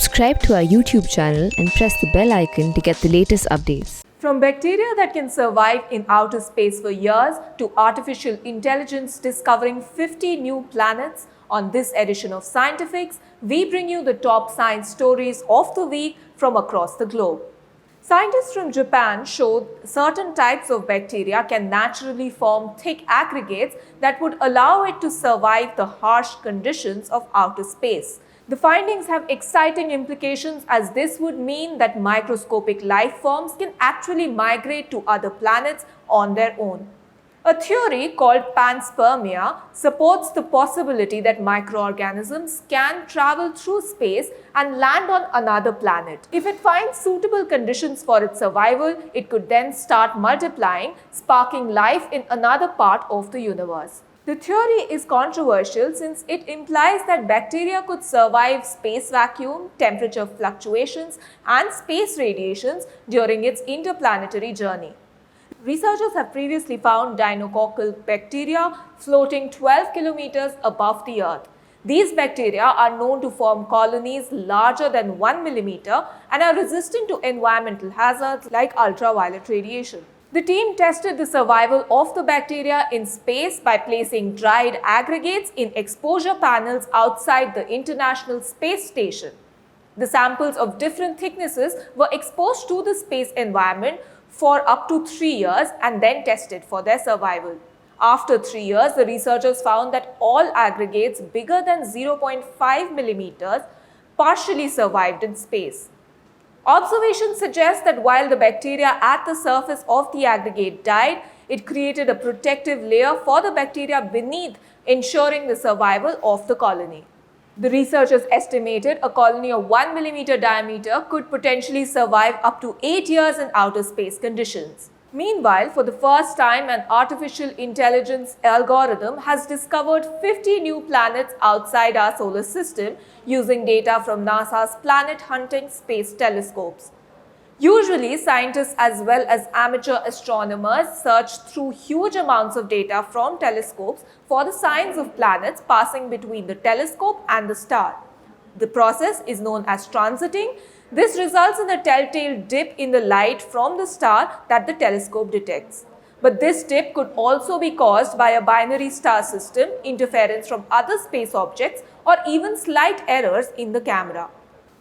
Subscribe to our YouTube channel and press the bell icon to get the latest updates. From bacteria that can survive in outer space for years to artificial intelligence discovering 50 new planets, on this edition of Scientifics, we bring you the top science stories of the week from across the globe. Scientists from Japan showed certain types of bacteria can naturally form thick aggregates that would allow it to survive the harsh conditions of outer space. The findings have exciting implications as this would mean that microscopic life forms can actually migrate to other planets on their own. A theory called panspermia supports the possibility that microorganisms can travel through space and land on another planet. If it finds suitable conditions for its survival, it could then start multiplying, sparking life in another part of the universe. The theory is controversial since it implies that bacteria could survive space vacuum, temperature fluctuations, and space radiations during its interplanetary journey. Researchers have previously found dinococcal bacteria floating 12 kilometers above the Earth. These bacteria are known to form colonies larger than 1 millimeter and are resistant to environmental hazards like ultraviolet radiation. The team tested the survival of the bacteria in space by placing dried aggregates in exposure panels outside the International Space Station. The samples of different thicknesses were exposed to the space environment for up to 3 years and then tested for their survival. After 3 years, the researchers found that all aggregates bigger than 0.5 millimeters partially survived in space. Observations suggest that while the bacteria at the surface of the aggregate died, it created a protective layer for the bacteria beneath, ensuring the survival of the colony. The researchers estimated a colony of 1 millimeter diameter could potentially survive up to 8 years in outer space conditions. Meanwhile, for the first time, an artificial intelligence algorithm has discovered 50 new planets outside our solar system using data from NASA's Planet Hunting Space Telescopes. Usually, scientists as well as amateur astronomers search through huge amounts of data from telescopes for the signs of planets passing between the telescope and the star. The process is known as transiting. This results in a telltale dip in the light from the star that the telescope detects. But this dip could also be caused by a binary star system, interference from other space objects, or even slight errors in the camera.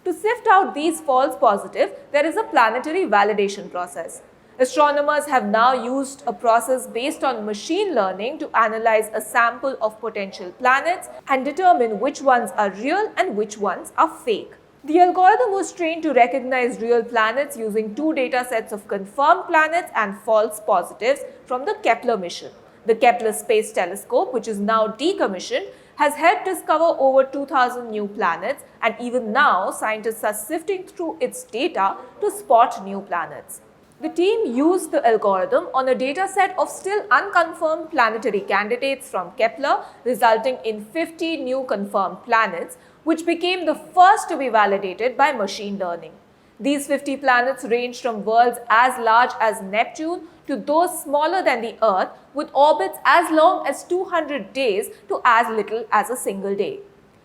To sift out these false positives, there is a planetary validation process. Astronomers have now used a process based on machine learning to analyze a sample of potential planets and determine which ones are real and which ones are fake. The algorithm was trained to recognize real planets using 2 data sets of confirmed planets and false positives from the Kepler mission. The Kepler Space Telescope, which is now decommissioned, has helped discover over 2,000 new planets, and even now scientists are sifting through its data to spot new planets. The team used the algorithm on a dataset of still unconfirmed planetary candidates from Kepler, resulting in 50 new confirmed planets, which became the first to be validated by machine learning. These 50 planets range from worlds as large as Neptune to those smaller than the Earth, with orbits as long as 200 days to as little as a single day.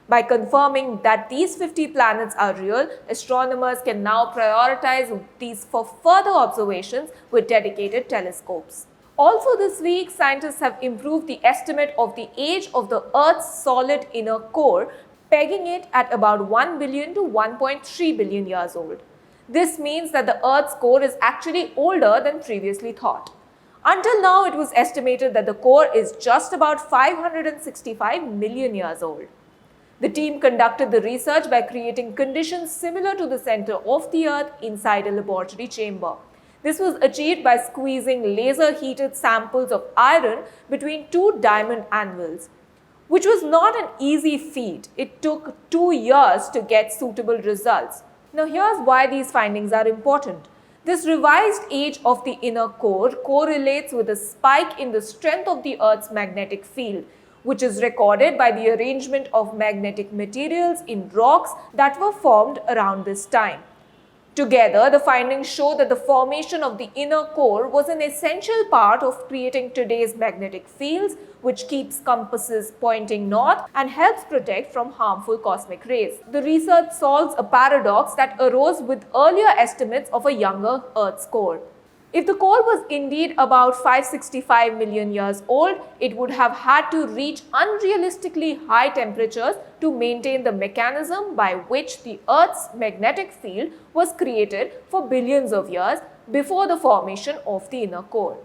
By confirming that these 50 planets are real, astronomers can now prioritize these for further observations with dedicated telescopes. Also this week, scientists have improved the estimate of the age of the Earth's solid inner core, pegging it at about 1 billion to 1.3 billion years old. This means that the Earth's core is actually older than previously thought. Until now, it was estimated that the core is just about 565 million years old. The team conducted the research by creating conditions similar to the center of the Earth inside a laboratory chamber. This was achieved by squeezing laser-heated samples of iron between 2 diamond anvils, which was not an easy feat. It took 2 years to get suitable results. Now here's why these findings are important. This revised age of the inner core correlates with a spike in the strength of the Earth's magnetic field, which is recorded by the arrangement of magnetic materials in rocks that were formed around this time. Together, the findings show that the formation of the inner core was an essential part of creating today's magnetic fields, which keeps compasses pointing north and helps protect from harmful cosmic rays. The research solves a paradox that arose with earlier estimates of a younger Earth's core. If the core was indeed about 565 million years old, it would have had to reach unrealistically high temperatures to maintain the mechanism by which the Earth's magnetic field was created for billions of years before the formation of the inner core.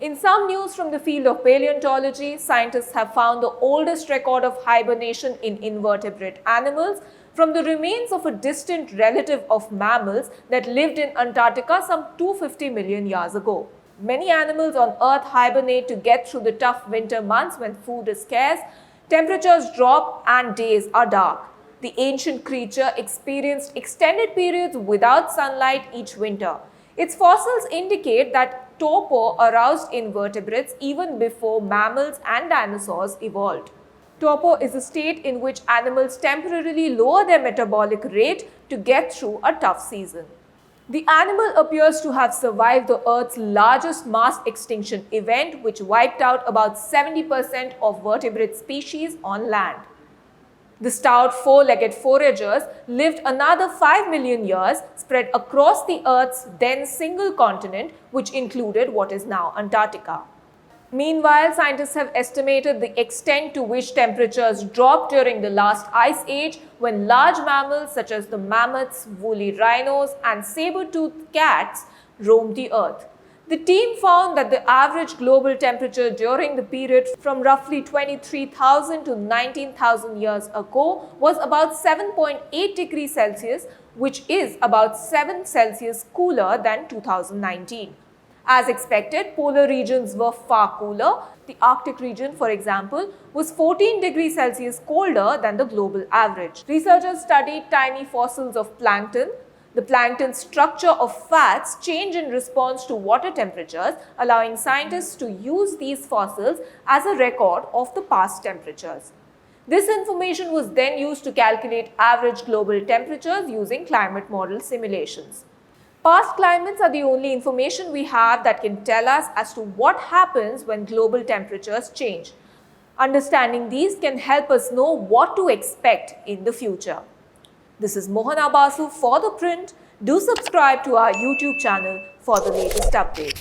In some news from the field of paleontology, scientists have found the oldest record of hibernation in invertebrate animals from the remains of a distant relative of mammals that lived in Antarctica some 250 million years ago. Many animals on Earth hibernate to get through the tough winter months when food is scarce, temperatures drop, and days are dark. The ancient creature experienced extended periods without sunlight each winter. Its fossils indicate that torpor aroused invertebrates even before mammals and dinosaurs evolved. Torpor is a state in which animals temporarily lower their metabolic rate to get through a tough season. The animal appears to have survived the Earth's largest mass extinction event, which wiped out about 70% of vertebrate species on land. The stout four-legged foragers lived another 5 million years, spread across the Earth's then single continent, which included what is now Antarctica. Meanwhile, scientists have estimated the extent to which temperatures dropped during the last ice age when large mammals such as the mammoths, woolly rhinos, and saber-toothed cats roamed the Earth. The team found that the average global temperature during the period from roughly 23,000 to 19,000 years ago was about 7.8 degrees Celsius, which is about 7 Celsius cooler than 2019. As expected, polar regions were far cooler. The Arctic region, for example, was 14 degrees Celsius colder than the global average. Researchers studied tiny fossils of plankton. The plankton's structure of fats change in response to water temperatures, allowing scientists to use these fossils as a record of the past temperatures. This information was then used to calculate average global temperatures using climate model simulations. Past climates are the only information we have that can tell us as to what happens when global temperatures change. Understanding these can help us know what to expect in the future. This is Mohana Basu for The Print. Do subscribe to our YouTube channel for the latest updates.